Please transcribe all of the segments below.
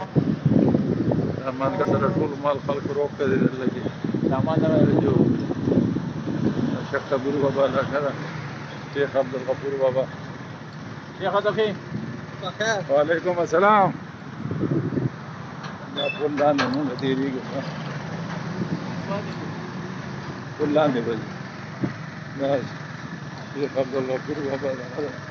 सामान का सारा टूल माल खल्क रोक कर इधर लगे सामान जो शेख अब्दुल बाबा लगा शेख अब्दुल गफूर बाबा शेख अदफी वालेकुम अस्सलाम या फुल्लान ने मुंह तेरी के फुल्लान ने बस शेख अब्दुल गफूर बाबा लगा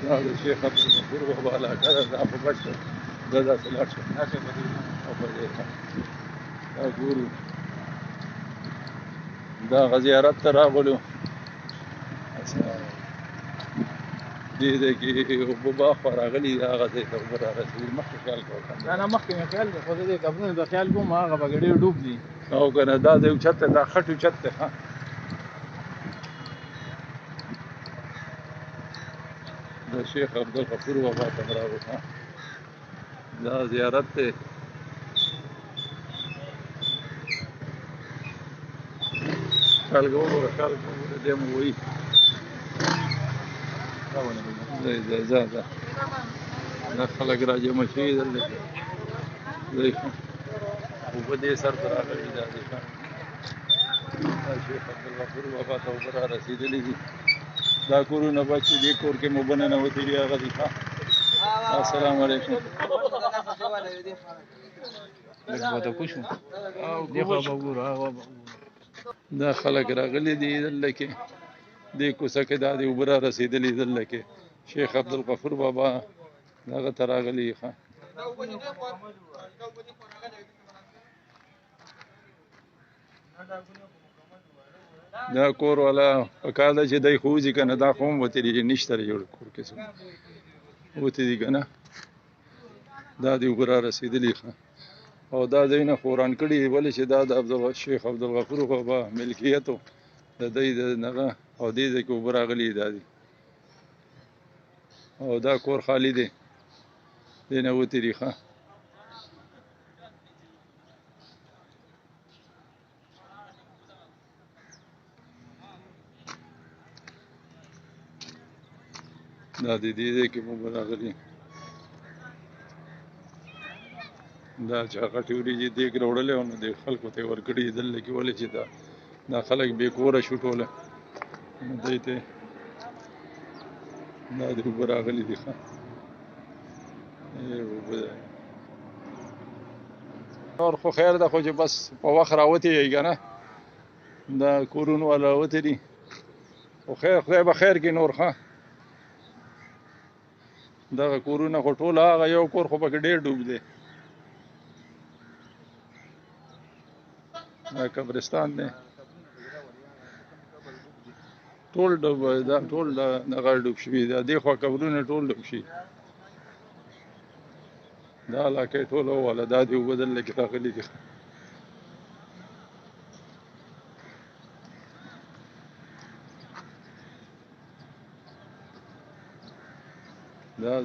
هذا الشيخ عبد الغفور وهو على كذا ضعف بشر ذا سلاشه أقول دا غزيارت ته راغلو دې کې وبا راغلي هغه ځای ته اوبه رارسېدل مخکې خیال کوه نه مخکې مې خیال دی خو زه دې کبرونو ته خیال کوم هغه به ډېر ډوب دي او که نه دا ځای اوچت دی دا خټ اوچت دی د شیخ عبدالغفور بابا ته راغلو دا زیارت دی خیال کوه دې مو وایي ځه دا خلک راجمع شوي دلته اوبه دې سر ته راغلي دا دی شیخ عبدالغفور بابا ته اوبه را رسېدلي دي دا کورونه به چې دې کور کې مو بننوتي دي هغه دي السلام علیکم دا خلک راغلي دي دلته کې دې کوڅه کې دا دې اوبه را رسېدلي دلته کې شیخ عبدالغفور بابا دغه ته راغلي دا کور والا پکار ده چې دی خو وځي که نه دا خو هم وتې دي نشته دی جوړ کور کې څوک وتې دي که نه دا دې اوبه را رسېدلي او دا ځایونه خو وران کړي دي ولې چې دا د شیخ عبدالغفور بابا ملکیت و د دی د هغه او دې ځای کې اوبه راغلي دا دي او دا کور خالی دی دې نه وتې دي دا د دې ځای کې اوبه راغلي دا چې هغه ټیوري دیګ راوړلی او نو د خلکو ته یې ورکړي دي دلته کې ولې چې دا خلک بې کوره شو ټوله نو دی ته دا د اوبه راغلي دي نور خو خیر ده خو چې بس په وخت راوتې یې که نه دا کورونو والا راوتې دي خو خیر خدای به خیر کړي نور دغه کورونه خو ټول هغه یو کور خو پکې ډېر ډوب دی دا قبرستان دی ټول ډوب دا ټول دغه ډوب شوي دا دې خوا قبرونه ټول ډوب شي دا علاقه یې ټوله وواله دا دې اوبه دلته کې راغلي دي دا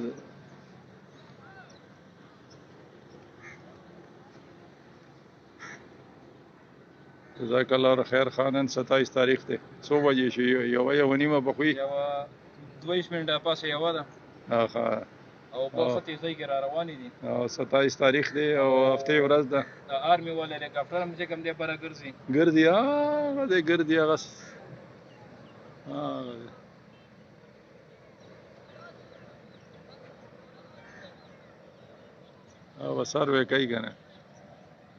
جزاک الله خیر خانن 27 تاریخ دی څو بجې شي یوه نیمه به خو 22 منټه پاسه یوه ده او په ختې ځای کې را روانې دي او 27 تاریخ دی او هفتې ورځ ده آرمي والا هلیکاپټر هم چې کوم دی بره ګرځي هغه دی ګرځي هغه او سروې کوي که نه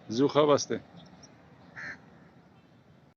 زوخه بسته